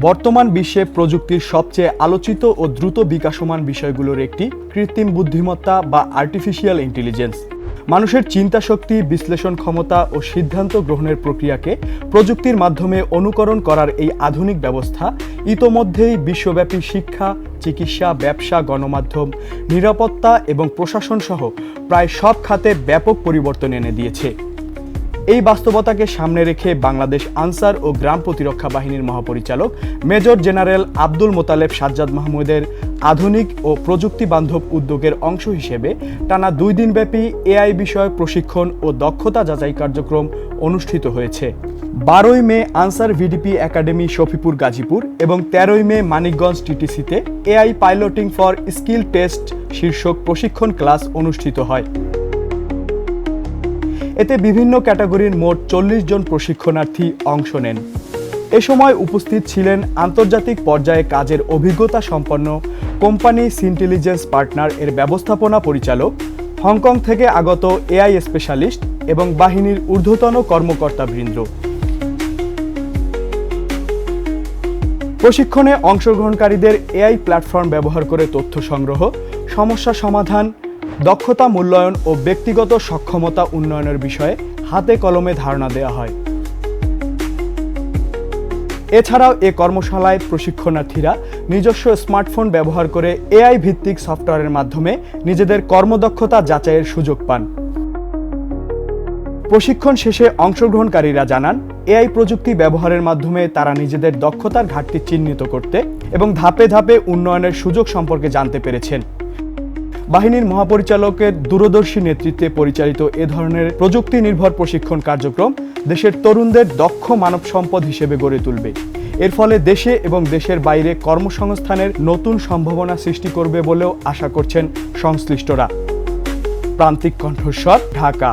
বর্তমান বিশ্বে প্রযুক্তির সবচেয়ে আলোচিত ও দ্রুত বিকাশমান বিষয়গুলোর একটি কৃত্রিম বুদ্ধিমত্তা বা আর্টিফিশিয়াল ইন্টেলিজেন্স। মানুষের চিন্তাশক্তি, বিশ্লেষণ ক্ষমতা ও সিদ্ধান্ত গ্রহণের প্রক্রিয়াকে প্রযুক্তির মাধ্যমে অনুকরণ করার এই আধুনিক ব্যবস্থা ইতোমধ্যেই বিশ্বব্যাপী শিক্ষা, চিকিৎসা, ব্যবসা, গণমাধ্যম, নিরাপত্তা এবং প্রশাসন সহ প্রায় সব খাতে ব্যাপক পরিবর্তন এনে দিয়েছে। এই বাস্তবতাকে সামনে রেখে বাংলাদেশ আনসার ও গ্রাম প্রতিরক্ষা বাহিনীর মহাপরিচালক মেজর জেনারেল আব্দুল মোতালেব সাজ্জাদ মাহমুদের আধুনিক ও প্রযুক্তি বান্ধব উদ্যোগের অংশ হিসেবে টানা 2 দিনব্যাপী এআই বিষয়ক প্রশিক্ষণ ও দক্ষতা যাচাই কার্যক্রম অনুষ্ঠিত হয়েছে। 12ই May Ansar VDP academy Shafipur Gazipur এবং 13ই মে মানিকগঞ্জ টিটিসিতে AI piloting for skill test শীর্ষক প্রশিক্ষণ ক্লাস অনুষ্ঠিত হয়। এতে বিভিন্ন ক্যাটাগরির মোট 40 জন প্রশিক্ষণার্থী অংশ নেন। এ সময় উপস্থিত ছিলেন আন্তর্জাতিক পর্যায়ে কাজের অভিজ্ঞতা সম্পন্ন কোম্পানি সিন্টেলিজেন্স পার্টনার এর ব্যবস্থাপনা পরিচালক, হংকং থেকে আগত এআই স্পেশালিস্ট এবং বাহিনীর ঊর্ধ্বতন কর্মকর্তাবৃন্দ। প্রশিক্ষণে অংশগ্রহণকারীদের এআই প্ল্যাটফর্ম ব্যবহার করে তথ্য সংগ্রহ, সমস্যা সমাধান, দক্ষতা মূল্যায়ন ও ব্যক্তিগত সক্ষমতা উন্নয়নের বিষয়ে হাতে কলমে ধারণা দেওয়া হয়। এছাড়াও এ কর্মশালায় প্রশিক্ষণার্থীরা নিজস্ব স্মার্টফোন ব্যবহার করে এআই ভিত্তিক সফটওয়্যারের মাধ্যমে নিজেদের কর্মদক্ষতা যাচাইয়ের সুযোগ পান। প্রশিক্ষণ শেষে অংশগ্রহণকারীরা জানান, এআই প্রযুক্তি ব্যবহারের মাধ্যমে তারা নিজেদের দক্ষতার ঘাটতি চিহ্নিত করতে এবং ধাপে ধাপে উন্নয়নের সুযোগ সম্পর্কে জানতে পেরেছেন। বাহিনীর মহাপরিচালকের দূরদর্শী নেতৃত্বে পরিচালিত এ ধরনের প্রযুক্তি নির্ভর প্রশিক্ষণ কার্যক্রম দেশের তরুণদের দক্ষ মানব সম্পদ হিসেবে গড়ে তুলবে। এর ফলে দেশে এবং দেশের বাইরে কর্মসংস্থানের নতুন সম্ভাবনা সৃষ্টি করবে বলেও আশা করছেন সংশ্লিষ্টরা। প্রান্তিক কণ্ঠস্বর, ঢাকা।